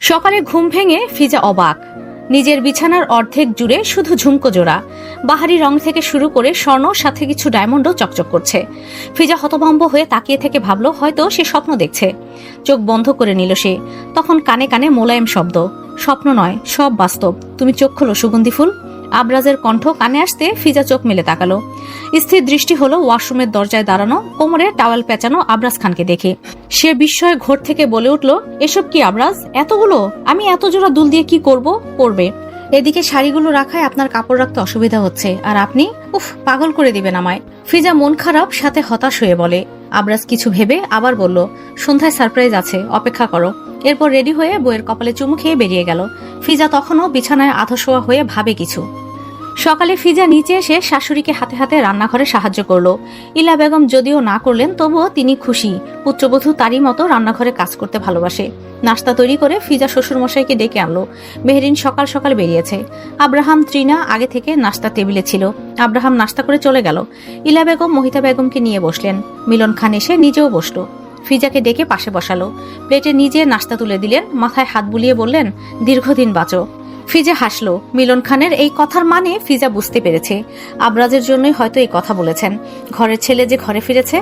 সকালে ঘুম ভেঙে ফিজা অবাক। নিজের বিছানার অর্ধেক জুড়ে শুধু ঝুমকো জোড়া, বাহারি রং থেকে শুরু করে স্বর্ণ, সাথে কিছু ডায়মন্ডও চকচক করছে। ফিজা হতভম্ব হয়ে তাকিয়ে থেকে ভাবলো হয়তো সে স্বপ্ন দেখছে। চোখ বন্ধ করে নিল সে। তখন কানে কানে মোলায়েম শব্দ, স্বপ্ন নয়, সব বাস্তব, তুমি চোখ খোলো সুগন্ধি ফুল। আবরাজের কণ্ঠ কানে আসতে ফিজা চোখ মেলে তাকালো। স্থির দৃষ্টি হলো ওয়াশরুমের দরজায় দাঁড়ানো, কোমরে টাওয়েল পেঁচানো আবরাজ খানকে দেখে। সে বিস্ময়ে ঘোর থেকে বলে উঠল, এসব কি আবরাজ, এতগুলো? আমি এত জোড়া দুল দিয়ে কি করব? পরবে। এদিকে শাড়িগুলো রাখায় আপনার কাপড় রাখতে অসুবিধা হচ্ছে, আর আপনি উফ, পাগল করে দিবেন আমায়। ফিজা মন খারাপ সাথে হতাশ হয়ে বলে। আবরাজ কিছু ভেবে আবার বলল, সন্ধ্যায় সারপ্রাইজ আছে, অপেক্ষা করো। এরপর রেডি হয়ে বইয়ের কপালে চুমু খেয়ে বেরিয়ে গেল। ফিজা তখনও বিছানায় আধশোয়া হয়ে ভাবে কিছু। সকালে ফিজা নিচে এসে শাশুড়িকে হাতে হাতে রান্নাঘরে সাহায্য করলো। ইলা বেগম যদিও না করলেন, তবুও তিনি খুশি। পুত্রবধূ তারই মতো রান্নাঘরে কাজ করতে ভালোবাসে। নাস্তা তৈরি করে ফিজা শ্বশুরমশাইকে ডেকে আনলো। মেহরিন সকাল সকাল বেরিয়েছে। আব্রাহাম ত্রিনা আগে থেকে নাস্তা টেবিলে ছিল। আব্রাহাম নাস্তা করে চলে গেল। ইলা বেগম মহিতা বেগমকে নিয়ে বসলেন। মিলন খান এসে নিজেও বসলো। ফিজাকে ডেকে পাশে বসালো। প্লেটে নিজে নাস্তা তুলে দিলেন, মাথায় হাত বুলিয়ে বললেন, দীর্ঘদিন বাঁচো। ফিজা হাসলো। মিলন খানের এই কথার মানে ফিজা বুঝতে পেরেছে। আবরাজের জন্যই হয়তো এই কথা বলেছেন। ঘরের ছেলে যে ঘরে ফিরেছে।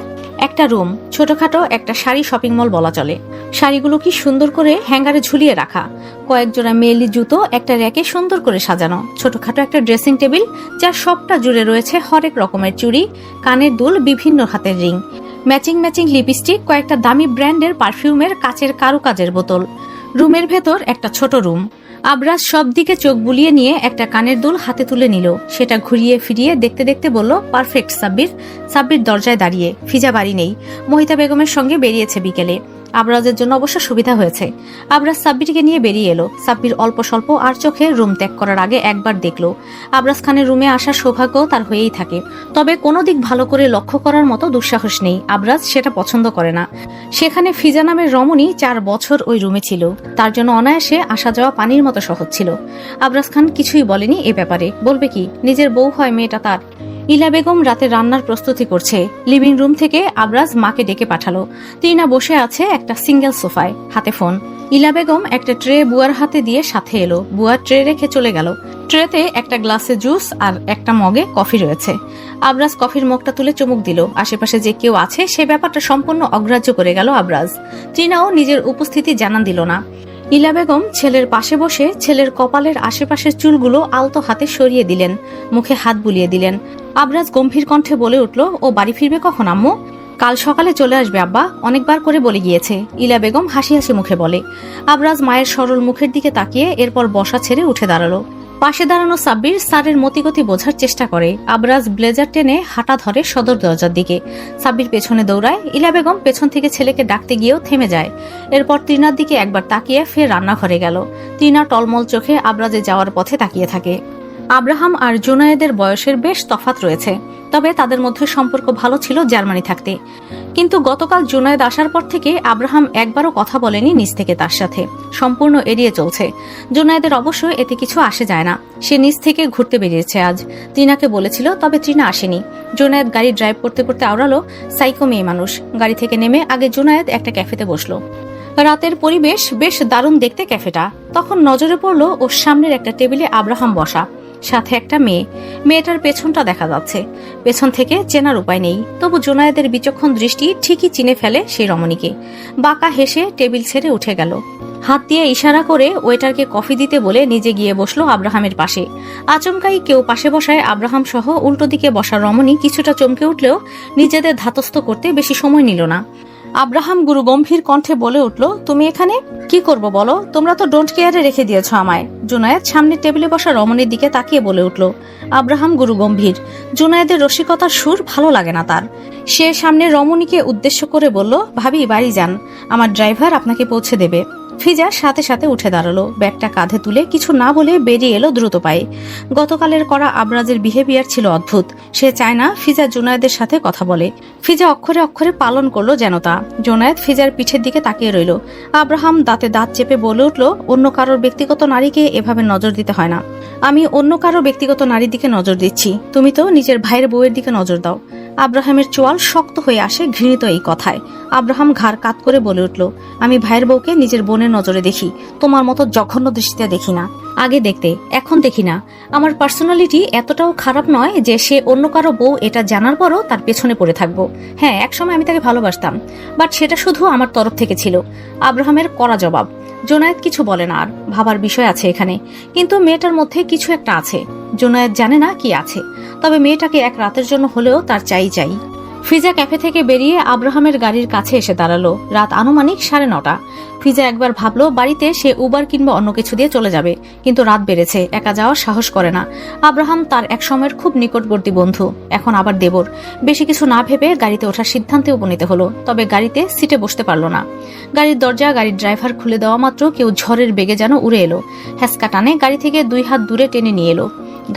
একটা রুম, ছোটখাটো একটা শাড়ি শপিং মল বলা চলে। শাড়িগুলো কি সুন্দর করে হ্যাঙ্গারে ঝুলিয়ে রাখা। কয়েক জোড়া মেয়েলি জুতো একটা র্যাকে সুন্দর করে সাজানো। ছোটখাটো একটা ড্রেসিং টেবিল, যার সবটা জুড়ে রয়েছে হরেক রকমের চুড়ি, কানের দুল, বিভিন্ন হাতের রিং, ম্যাচিং ম্যাচিং লিপস্টিক, কয়েকটা দামি ব্র্যান্ডের পারফিউমের কাচের কারুকাজের বোতল। রুমের ভেতর একটা ছোট রুম। আবরাজ সব দিকে চোখ বুলিয়ে নিয়ে একটা কানের দুল হাতে তুলে নিল। সেটা ঘুরিয়ে ফিরিয়ে দেখতে দেখতে বলল, পারফেক্ট সাব্বির। সাব্বির দরজায় দাঁড়িয়ে। ফিজা বাড়ি নেই, মহিতা বেগমের সঙ্গে বেরিয়েছে বিকেলে। আবরাজের জন্য অবশ্য সুবিধা হয়েছে। আবরাজ সাব্বিরকে নিয়ে বেরিয়ে এলো। সাব্বির অল্প স্বল্প আর চোখে রুম ত্যাগ করার আগে একবার দেখলো। আবরাজ খানের রুমে আসার সৌভাগ্য তার হয়েই থাকে, তবে কোনো দিক ভালো করে লক্ষ্য করার মতো দুঃসাহস নেই। আবরাজ সেটা পছন্দ করে না। সেখানে ফিজা নামের রমণী 4 বছর ওই রুমে ছিল। তার জন্য অনায়াসে আসা যাওয়া পানির মতো সহজ ছিল। আবরাজ খান কিছুই বলেনি এ ব্যাপারে। বলবে কি, নিজের বউ হয় মেয়েটা তার। ইলা বেগম রাতে রান্নার প্রস্তুতি করছে। লিভিং রুম থেকে আবরাজ মাকে ডেকে পাঠালো। ত্রিনা বসে আছে একটা সিঙ্গেল সোফায়, হাতে ফোন। ইলা বেগম একটা ট্রে বুয়ার হাতে দিয়ে সাথে এলো। বুয়া ট্রে রেখে চলে গেল। ট্রেতে একটা গ্লাসে জুস আর একটা মগে কফি রয়েছে। আবরাজ কফির মগটা তুলে চুমুক দিল। আশেপাশে যে কেউ আছে সে ব্যাপারটা সম্পূর্ণ অগ্রাহ্য করে গেল আবরাজ। ত্রিনাও নিজের উপস্থিতি জানান দিল না। ইলা বেগম ছেলের পাশে বসে ছেলের কপালের আশেপাশের চুলগুলো আলতো হাতে সরিয়ে দিলেন, মুখে হাত বুলিয়ে দিলেন। আবরাজ গম্ভীর কণ্ঠে বলে উঠল, ও বাড়ি ফিরবে কখন আম্মু? কাল সকালে চলে আসবে আব্বা, অনেকবার করে বলে গিয়েছে। ইলা বেগম হাসি হাসি মুখে বলে। আবরাজ মায়ের সরল মুখের দিকে তাকিয়ে এরপর বসা ছেড়ে উঠে দাঁড়ালো। পাশে দাঁড়ানো সাব্বির স্যারের মতিগতি বোঝার চেষ্টা করে। আবরাজ ব্লেজার টেনে হাঁটা ধরে সদর দরজার দিকে। সাব্বির পেছনে দৌড়ায়। ইলা বেগম পেছন থেকে ছেলেকে ডাকতে গিয়েও থেমে যায়। এরপর ত্রিনার দিকে একবার তাকিয়ে ফের রান্নাঘরে গেল। ত্রিনা টলমল চোখে আবরাজে যাওয়ার পথে তাকিয়ে থাকে। আব্রাহাম আর জুনায়েদের বয়সের বেশ তফাৎ রয়েছে, তবে তাদের মধ্যে সম্পর্ক ভালো ছিল জার্মানি থাকতে। কিন্তু গতকাল জুনায়েদ আসার পর থেকে আব্রাহাম একবারও কথা বলেনি নিজ থেকে তার সাথে, সম্পূর্ণ এড়িয়ে চলছে। জুনায়েদের অবশ্য এতে কিছু আসে যায় না। সে নিজ থেকে ঘুরতে বেরিয়েছে আজ। ত্রিনাকে বলেছিল, তবে ত্রিনা আসেনি। জুনায়েদ গাড়ি ড্রাইভ করতে করতে আওড়ালো, সাইকো মেয়ে মানুষ। গাড়ি থেকে নেমে আগে জুনায়েদ একটা ক্যাফেতে বসলো। রাতের পরিবেশ বেশ দারুণ দেখতে ক্যাফেটা। তখন নজরে পড়ল ওর সামনের একটা টেবিলে আব্রাহাম বসা, সাথে একটা মেয়ে। মেয়েটার পেছনটা দেখা যাচ্ছে। পেছন থেকে চেনার উপায় নেই, তবু জুনায়েদের বিচক্ষণ দৃষ্টি ঠিকই চিনে ফেলে সেই রমণীকে। বাঁকা হেসে টেবিল ছেড়ে উঠে গেল। হাত দিয়ে ইশারা করে ওয়েটারকে কফি দিতে বলে নিজে গিয়ে বসলো আব্রাহামের পাশে। আচমকাই কেউ পাশে বসায় আব্রাহাম সহ উল্টো দিকে বসা রমণী কিছুটা চমকে উঠলেও নিজেদের ধাতস্থ করতে বেশি সময় নিল না। আব্রাহাম গুরু গম্ভীর কণ্ঠে বলে উঠল, তুমি এখানে কি করব বলো? তোমরা তো ডোন্ট কেয়ারে রেখে দিয়েছ আমায়। জুনায়েদ সামনের টেবিলে বসা রমণীর দিকে তাকিয়ে বলে উঠল। আব্রাহাম গুরু গম্ভীর। জুনায়েদের রসিকতার সুর ভালো লাগে না তার। সে সামনে রমণীকে উদ্দেশ্য করে বলল, ভাবি বাড়ি যান, আমার ড্রাইভার আপনাকে পৌঁছে দেবে। ফিজা সাথে সাথে উঠে দাঁড়ালো। ব্যাগটা কাঁধে তুলে কিছু না বলে বেরিয়ে এলো দ্রুত পায়ে। গতকালের করা আবরাজের বিহেভিয়ার ছিল অদ্ভুত। সে চায় না ফিজা জুনায়েদের সাথে কথা বলে। ফিজা অক্ষরে অক্ষরে পালন করলো যেন তা। জুনায়েদ ফিজার পিঠের দিকে তাকিয়ে রইল। আব্রাহাম দাঁতে দাঁত চেপে বলে উঠল, অন্য কারোর ব্যক্তিগত নারীকে এভাবে নজর দিতে হয় না। আমি অন্য কারো ব্যক্তিগত নারীর দিকে নজর দিচ্ছি, তুমি তো নিজের ভাইয়ের বউয়ের দিকে নজর দাও। আব্রাহামের চোয়াল শক্ত হয়ে আসে ঘৃণিত এই কথায়। আব্রাহাম ঘাড় কাত করে বলে উঠল, আমি ভাইয়ের বউকে নিজের বোনের নজরে দেখি, তোমার মতো জঘন্য দৃষ্টিতে দেখি না। আগে দেখতে, এখন দেখি না। আমার পার্সোনালিটি এতটাও খারাপ নয় যে সে অন্য কারো বউ এটা জানার পরও তার পেছনে পড়ে থাকবো। হ্যাঁ, একসময় আমি তাকে ভালোবাসতাম, বাট সেটা শুধু আমার তরফ থেকে ছিল। আব্রাহামের কড়া জবাব। জোনায়েদ কিছু বলে না, আর ভাবার বিষয় আছে এখানে। কিন্তু মেয়েটার মধ্যে কিছু একটা আছে। জোনায়েদ জানে না কি আছে, তবে মেয়েটাকে এক রাতের জন্য হলেও তার চাই। ফিজা ক্যাফে থেকে বেরিয়ে আব্রাহামের গাড়ির কাছে এসে দাঁড়ালো। রাত আনুমানিক 9:30। ফিজা একবার ভাবলো বাড়িতে সে উবার কিংবা অন্য কিছু দিয়ে চলে যাবে, কিন্তু রাত বেড়েছে, একা যাওয়ার সাহস করে না। আব্রাহাম তার এক সময়ের খুব নিকটবর্তী বন্ধু, এখন আবার দেবর। বেশি কিছু না ভেবে গাড়িতে ওঠার সিদ্ধান্তে উপনীত হলো, তবে গাড়িতে সিটে বসতে পারলো না। গাড়ির দরজা গাড়ির ড্রাইভার খুলে দেওয়া মাত্র কেউ ঝড়ের বেগে যেন উড়ে এলো। হ্যাসকা টানে গাড়ি থেকে 2 হাত দূরে টেনে নিয়ে এলো।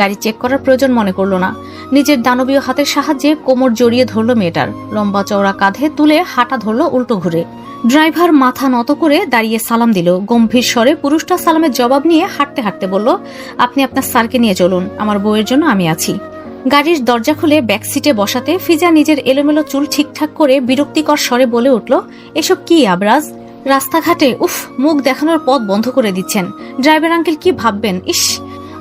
গাড়ি চেক করার প্রয়োজন মনে করলো না। নিজের দানবীয় হাতের সাহায্যে কোমর জড়িয়ে ধরলো মেয়েটার, লম্বা চওড়া কাঁধে তুলে হাঁটা ধরলো উল্টো ঘুরে। ড্রাইভার মাথা নত করে দাঁড়িয়ে সালাম দিল। গম্ভীর স্বরে পুরুষটা সালামের জবাব নিয়ে হাঁটতে হাঁটতে বলল, আপনি আপনার স্যারকে নিয়ে চলুন, আমার বউয়ের জন্য আমি আছি। গাড়ির দরজা খুলে ব্যাক সিটে বসাতে ফিজা নিজের এলোমেলো চুল ঠিকঠাক করে বিরক্তিকর স্বরে বলে উঠল, এসব কি আবরাজ? রাস্তাঘাটে মুখ দেখানোর পথ বন্ধ করে দিচ্ছেন। ড্রাইভার আঙ্কেল কি ভাববেন? ইস।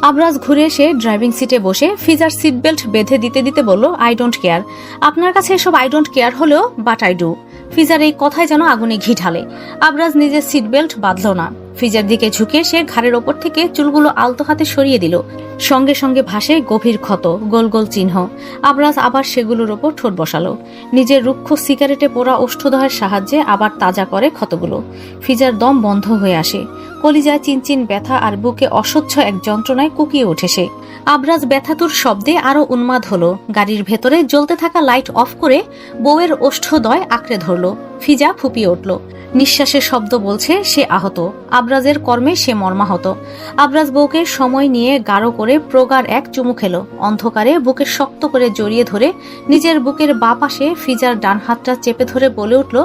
আবরাজ ঘুরে এসে ড্রাইভিং সিটে বসে ফিজার সিট বেল্ট বেঁধে দিতে দিতে বলল, আই ডোন্ট কেয়ার। আপনার কাছে এসব আই ডোন্ট কেয়ার হলেও বাট আই ডু। ফিজার এই কথায় যেন আগুনে ঘি ঢালে। আবরাজ নিজের সিট বেল্ট বাঁধল না। ফিজার দিকে ঝুঁকে সে ঘাড়ের ওপর থেকে চুলগুলো আলতো হাতে সরিয়ে দিল। সঙ্গে সঙ্গে ভাসে গভীর ক্ষত, গোল গোল চিহ্ন। আবরাজ আবার সেগুলোর ওপর ঠোঁট বসালো। নিজের রুক্ষ সিগারেটে পোড়া ওষ্ঠদয়ের সাহায্যে আবার তাজা করে ক্ষতগুলো। ফিজার দম বন্ধ হয়ে আসে। কলিজায় চিনচিন ব্যথা আর বুকে অসহ্য এক যন্ত্রণায় কুকিয়ে ওঠে সে। আবরাজ ব্যথাতুর শব্দে আরো উন্মাদ হলো। গাড়ির ভেতরে জ্বলতে থাকা লাইট অফ করে বউয়ের ওষ্ঠদয় আঁকড়ে ধরলো। ফিজা ফুপিয়ে উঠল। নিঃশ্বাসের শব্দ বলছে সে আহত। আবরাজের কর্মে সে মর্মাহত। আবরাজ বউকে সময় নিয়ে গাঢ় করে প্রগাঢ় এক চুমু খেলো। অন্ধকারে বুকে শক্ত করে জড়িয়ে ধরে নিজের বুকের বাঁ পাশে ফিজার ডান হাতটা চেপে ধরে বলে উঠল,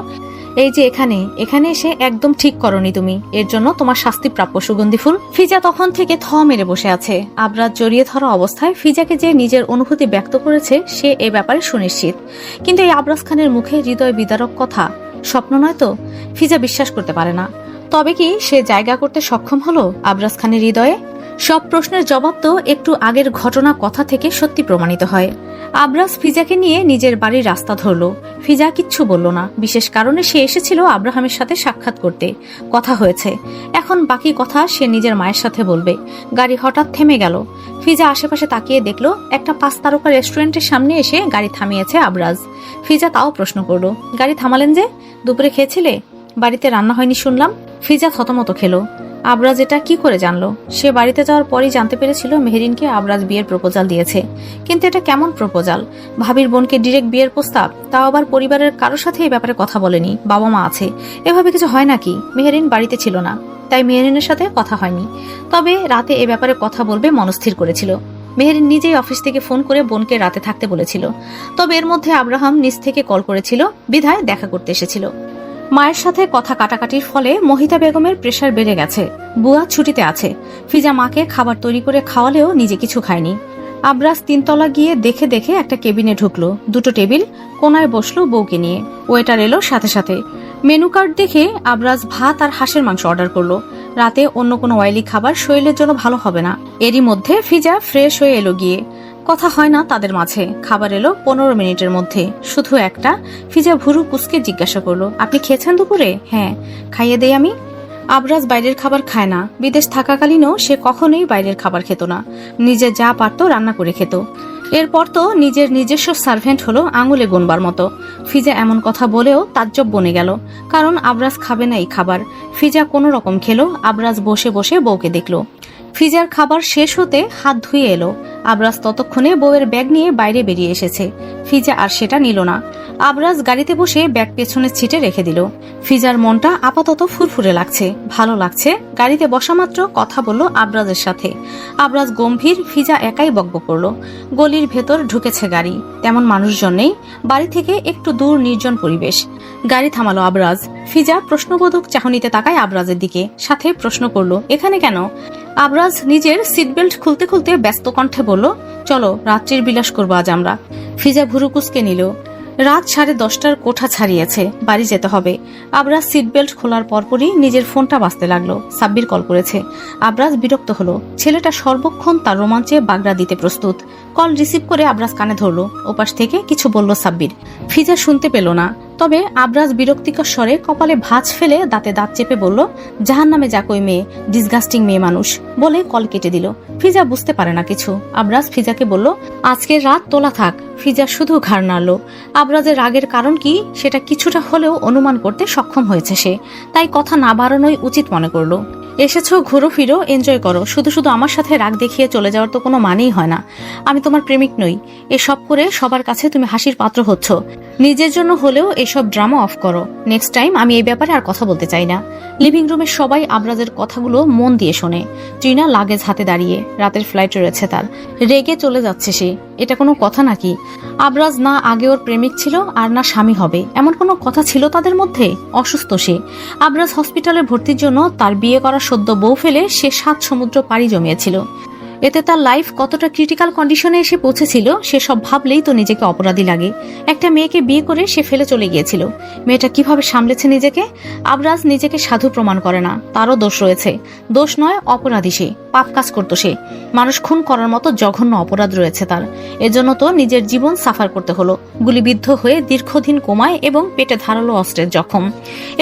এই যে এখানে এসে একদম ঠিক করনি তুমি, এর জন্য তোমার শাস্তি প্রাপ্য সুগন্ধি ফুল। ফিজা তখন থেকে থ মেরে বসে আছে। আবরাজ জড়িয়ে ধরা অবস্থায় ফিজাকে যে নিজের অনুভূতি ব্যক্ত করেছে সে এ ব্যাপারে সুনিশ্চিত। কিন্তু এই আবরাজ খানের মুখে হৃদয় বিদারক কথা স্বপ্ন নয় তো? ফিজা বিশ্বাস করতে পারে না। তবে কি সে জায়গা করতে সক্ষম হলো আবরাজ খানের হৃদয়ে? সব প্রশ্নের জবাব তো একটু আগের ঘটনা কথা থেকে সত্যি প্রমাণিত হয়। আবরাজ ফিজাকে নিয়ে নিজের বাড়ির রাস্তা ধরল। ফিজা কিচ্ছু বলল না। বিশেষ কারণে সে এসেছিল আব্রাহামের সাথে সাক্ষাৎ করতে। কথা হয়েছে, এখন বাকি কথা সে নিজের মায়ের সাথে বলবে। গাড়ি হঠাৎ থেমে গেল। ফিজা আশেপাশে তাকিয়ে দেখলো একটা 5 তারকা রেস্টুরেন্টের সামনে এসে গাড়ি থামিয়েছে আবরাজ। ফিজা তাও প্রশ্ন করলো, গাড়ি থামালেন যে? দুপুরে খেয়েছিলে? বাড়িতে রান্না হয়নি শুনলাম। ফিজা থতমত খেলো। আবরাজ এটা কি করে জানলো? সে বাড়িতে যাওয়ার পরই জানতে পেরেছিল মেহেরিনকে আবরাজ বিয়ের প্রপোজাল দিয়েছে। কিন্তু এটা কেমন প্রপোজাল? ভাবির বোনকে ডিরেক্ট বিয়ের প্রস্তাব, তাও আবার পরিবারের কারোর সাথে এই ব্যাপারে কথা বলেনি, বাবা মা আছে। এভাবে কিছু হয় নাকি? মেহেরিন বাড়িতে ছিল না, তাই মেহেরিনের সাথে কথা হয়নি। তবে রাতে এ ব্যাপারে কথা বলবে মনস্থির করেছিল। মেহেরিন নিজেই অফিস থেকে ফোন করে বোনকে রাতে থাকতে বলেছিল। তবে এর মধ্যে আব্রাহাম নিজ থেকে কল করেছিল, বিধায় দেখা করতে এসেছিল। মায়ের সাথে কথা কাটাকাটির ফলে মহিতা বেগমের প্রেশার বেড়ে গেছে। বুয়া ছুটিতে আছে। ফিজা মাকে খাবার তৈরি করে খাওয়ালেও নিজে কিছু খায়নি। আবরাজ 3 তলা গিয়ে দেখে দেখে একটা কেবিনে ঢুকলো। 2টো টেবিল, কোনায় বসলো বউকে নিয়ে। ওয়েটার এলো সাথে সাথে। মেনু কার্ড দেখে আবরাজ ভাত আর হাঁসের মাংস অর্ডার করলো। রাতে অন্য কোনো অয়েলি খাবার শরীরের জন্য ভালো হবে না। এরই মধ্যে ফিজা ফ্রেশ হয়ে এলো গিয়ে। কথা হয় না তাদের মাঝে। খাবার এলো 15 মিনিটের মধ্যে, শুধু একটা। ফিজা ভুরু কুচকে জিজ্ঞাসা করলো, আপনি খেয়েছেন দুপুরে? হ্যাঁ। খাইয়ে দেই আমি? আবরাজ বাইরের খাবার খায় না। বিদেশ থাকাকালীনও সে কখনোই বাইরের খাবার খেত না। নিজে যা পারত রান্না করে খেত। এরপর তো নিজের নিজস্ব সার্ভেন্ট হলো আঙুলে গুনবার মতো। ফিজা এমন কথা বলেও তাজ্জব বনে গেল, কারণ আবরাজ খাবে না এই খাবার। ফিজা কোনো রকম খেলো। আবরাজ বসে বসে বউকে দেখলো। ফিজার খাবার শেষ হতে হাত ধুয়ে এলো। আবরাজ ততক্ষণে বউয়ের ব্যাগ নিয়ে বাইরে বেরিয়ে এসেছে। ফিজা আর সেটা নিল না। আবরাজ গাড়িতে বসে ব্যাগ পেছনের সিটে রেখে দিল। ফিজার মনটা আপাতত ফুরফুরে লাগছে, ভালো লাগছে। গাড়িতে বসা মাত্র কথা বলল আবরাজের সাথে। আবরাজ গম্ভীর, ফিজা একাই বকবক করলো। গলির ভেতর ঢুকেছে গাড়ি, তেমন মানুষজন নেই। বাড়ি থেকে একটু দূর নির্জন পরিবেশ। গাড়ি থামালো আবরাজ। ফিজা প্রশ্নবোধক চাহনিতে তাকায় আবরাজের দিকে, সাথে প্রশ্ন করলো, এখানে কেন? আবরাজ নিজের সিট বেল্ট খুলতে খুলতে ব্যস্ত কণ্ঠে বলল, চলো রাত্রির বিলাস করবো আজ আমরা। ফিজা ভুরু কুঁচকে নিল। রাত 10:30টার কোঠা ছাড়িয়েছে, বাড়ি যেতে হবে। আবরাজ সিট বেল্ট খোলার পরপরই নিজের ফোনটা বাজতে লাগলো। সাব্বির কল করেছে। আবরাজ বিরক্ত হলো। ছেলেটা সর্বক্ষণ তার রোমাঞ্চে বাগড়া দিতে প্রস্তুত। কল রিসিভ করে আবরাজ কানে ধরলো। ওপাশ থেকে কিছু বলল সাব্বির। ফিজা শুনতে পেল না। তবে আবরাজ বিরক্তিকর স্বরে কপালে ভাঁজ ফেলে দাঁতে দাঁত চেপে বলল, জাহান্নামে যাক ওই মেয়ে, ডিসগাস্টিং মেয়ে মানুষ, বলে কল কেটে দিল। ফিজা বুঝতে পারে না কিছু। আবরাজ ফিজাকে বলল, আজকের রাত তোলা থাক। ফিজা শুধু ঘাড় নাড়ল। আবরাজের রাগের কারণ কি সেটা কিছুটা হলেও অনুমান করতে সক্ষম হয়েছে সে। তাই কথা না বাড়ানোই উচিত মনে করলো। এসেছো, ঘুরো ফিরো, এনজয় করো। শুধু শুধু আমার সাথে রাগ দেখিয়ে চলে যাওয়ার তো কোনো মানেই হয় না। আমি তোমার প্রেমিক নই। এসব করে সবার কাছে তুমি হাসির পাত্র হচ্ছ। নিজের জন্য হলেও এসব ড্রামা অফ করো। নেক্সট টাইম আমি এই ব্যাপারে আর কথা বলতে চাই না। লিভিং রুমের সবাই আবরাজের কথাগুলো মন দিয়ে শোনে। ট্রিনা লাগেজ হাতে দাঁড়িয়ে, রাতের ফ্লাইট রয়েছে তার। রেগে চলে যাচ্ছে সে। এটা কোনো কথা নাকি? আবরাজ না আগে ওর প্রেমিক ছিল আর না স্বামী হবে, এমন কোনো কথা ছিল তাদের মধ্যে? অসুস্থ সে। আবরাজ হসপিটালে ভর্তির জন্য তার বিয়ে করা সদ্য বউ ফেলে সে 7 সমুদ্র পাড়ি জমিয়েছিল। এতে তার লাইফ কতটা ক্রিটিক্যাল কন্ডিশনে এসে পৌঁছেছিল সে সব ভাবলেই তো নিজেকে অপরাধী লাগে। একটা মেয়েকে বিয়ে করে সে ফেলে চলে গিয়েছিল। মেয়েটা কিভাবে সামলেছে নিজেকে। আবরাজ নিজেকে সাধু প্রমাণ করে না, তারও দোষ রয়েছে। দোষ নয়, অপরাধী সে। পাপ কাজ করত সে। মানুষ খুন করার মতো জঘন্য অপরাধ রয়েছে তার। এজন্য তো নিজের জীবন সাফার করতে হলো। গুলিবিদ্ধ হয়ে দীর্ঘদিন কোমায় এবং পেটে ধারালো অস্ত্রের জখম।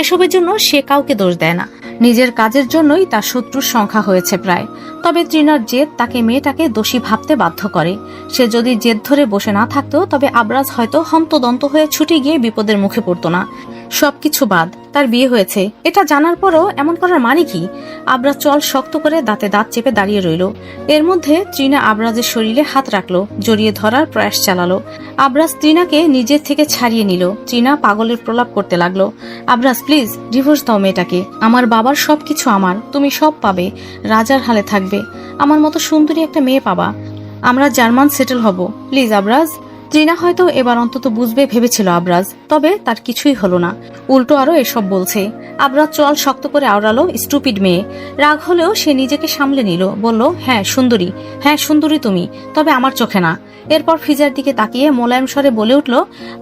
এসবের জন্য সে কাউকে দোষ দেয় না। নিজের কাজের জন্যই তার শত্রুর সংখ্যা হয়েছে প্রায়। তবে ট্রিনার জেদ তাকে মেয়েটাকে দোষী ভাবতে বাধ্য করে। সে যদি জেদ ধরে বসে না থাকতো তবে আবরাজ হয়তো হন্তদন্ত হয়ে ছুটে গিয়ে বিপদের মুখে পড়তো না। সবকিছু বাদ, তার বিয়ে হয়েছে এটা জানার পরও এমন করার মানে কি? আবরাজ চল শক্ত করে দাঁতে দাঁত চেপে দাঁড়িয়ে রইল। এর মধ্যে ট্রিনা আবরাজের শরীরে হাত রাখলো, জড়িয়ে ধরার প্রয়াস চালালো। আবরাজ ট্রিনাকে নিজের থেকে ছাড়িয়ে নিল। ট্রিনা পাগলের প্রলাপ করতে লাগলো, আবরাজ প্লিজ ডিভোর্স দাও মেয়েটাকে। আমার বাবার সবকিছু আমার, তুমি সব পাবে, রাজার হালে থাকবে, আমার মতো সুন্দরী একটা মেয়ে পাবা, আমরা জার্মান সেটেল হব, প্লিজ আবরাজ। ট্রিনা হয়তো এবার অন্তত বুঝবে ভেবেছিল আবরাজ, তবে তার কিছুই হলো না। উল্টো আরো এসব বলছে। আবরাজ চল শক্ত করে আওড়ালো, স্টুপিড মেয়ে। রাগ হলেও সে নিজেকে সামলে নিল, বলল, হ্যাঁ সুন্দরী তুমি, তবে আমার চোখে না। এরপর ফিজার দিকে তাকিয়ে মোলায়েম স্বরে বলে উঠল,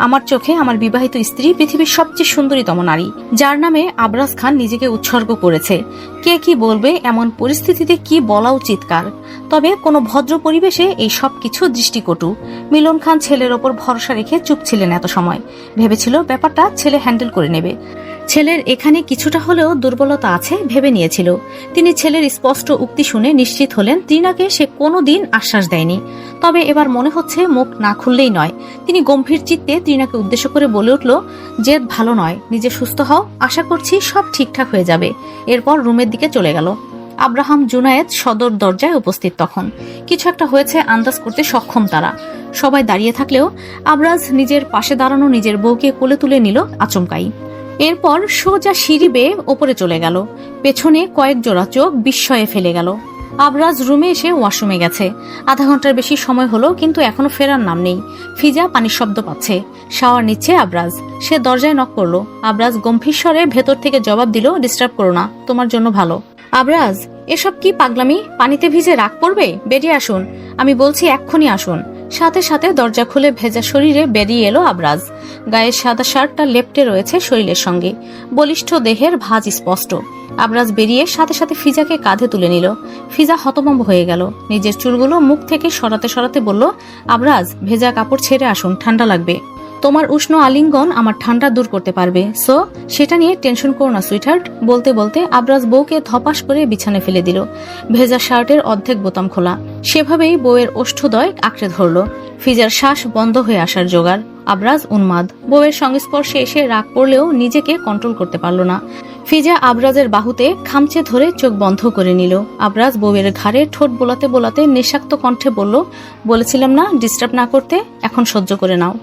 আমার চোখে আমার বিবাহিত স্ত্রী পৃথিবীর সবচেয়ে সুন্দরীতম নারী, যার নামে আবরাজ খান নিজেকে উৎসর্গ করেছে। কে কি বলবে, এমন পরিস্থিতিতে কি বলা উচিত কার? তবে কোনো ভদ্র পরিবেশে এই সব কিছু দৃষ্টিকটু। মিলন খান ছেলের ওপর ভরসা রেখে চুপ ছিলেন এত সময়। ভেবেছিল ব্যাপারটা ছেলে হ্যান্ডেল করে নেবে। ছেলের এখানে কিছুটা হলেও দুর্বলতা আছে ভেবে নিয়েছিল। তিনি ছেলের স্পষ্ট উক্তি শুনে নিশ্চিত হলেন ট্রিনাকে সে কোনোদিন আশ্বাস দেয়নি। তবে এবার মনে হচ্ছে মুখ না খুললেই নয়। তিনি গম্ভীর চিত্তে ট্রিনাকে উদ্দেশ্য করে বলে উঠল, জেদ ভালো নয়, নিজে সুস্থ হও, আশা করছি সব ঠিকঠাক হয়ে যাবে। এরপর রুমের দিকে চলে গেল। আব্রাহাম জুনায়েদ সদর দরজায় উপস্থিত। তখন কিছু একটা হয়েছে আন্দাজ করতে সক্ষম তারা। সবাই দাঁড়িয়ে থাকলেও আবরাজ নিজের পাশে দাঁড়ানো নিজের বউকে কোলে তুলে নিল আচমকাই। এরপর সোজা সিঁড়ি বেয়ে ওপরে চলে গেল। পেছনে কয়েক জোড়া চোখ বিস্ময়ে ফেলে গেল। আবরাজ রুমে এসে ওয়াশরুমে গেছে। আধা ঘন্টার বেশি সময় হলো, কিন্তু এখনো ফেরার নাম নেই। ফিজা পানির শব্দ পাচ্ছে। শাওয়ার নিচ্ছে আবরাজ। সে দরজায় নক করলো। আবরাজ গম্ভীর স্বরে ভেতর থেকে জবাব দিল, ডিস্টার্ব করো না, তোমার জন্য ভালো। আবরাজ, এসব কি পাগলামি? পানিতে ভিজে রাগ পড়বে? বেরিয়ে আসুন, আমি বলছি এক্ষুনি আসুন। সাথে সাথে দরজা খুলে ভেজা শরীরে বেরিয়ে এলো আবরাজ। গায়ের সাদা শার্টটা লেপ্টে রয়েছে শরীরের সঙ্গে। বলিষ্ঠ দেহের ভাঁজ স্পষ্ট। আবরাজ বেরিয়ে সাথে সাথে ফিজাকে কাঁধে তুলে নিল। ফিজা হতভম্ব হয়ে গেল। নিজের চুলগুলো মুখ থেকে সরাতে সরাতে বলল, আবরাজ, ভেজা কাপড় ছেড়ে আসুন, ঠান্ডা লাগবে। তোমার উষ্ণ আলিঙ্গন আমার ঠান্ডা দূর করতে পারবে, সো সেটা নিয়ে টেনশন করো না সুইটহার্ট। বলতে বলতে আবরাজ বউকে ধপাস করে বিছানে ফেলে দিল। ভেজা শার্টের অর্ধেক বোতাম খোলা। সেভাবেই বউয়ের ওষ্ঠদয় আঁকড়ে ধরল। ফিজার শ্বাস বন্ধ হয়ে আসার জোগাড়। আবরাজ উন্মাদ। বউয়ের সংস্পর্শে এসে রাগ পড়লেও নিজেকে কন্ট্রোল করতে পারল না। ফিজা আবরাজের বাহুতে খামচে ধরে চোখ বন্ধ করে নিল। আবরাজ বউয়ের ঘাড়ে ঠোঁট বোলাতে বোলাতে নেশাক্ত কণ্ঠে বলল, বলেছিলাম না ডিস্টার্ব না করতে, এখন সহ্য করে নাও।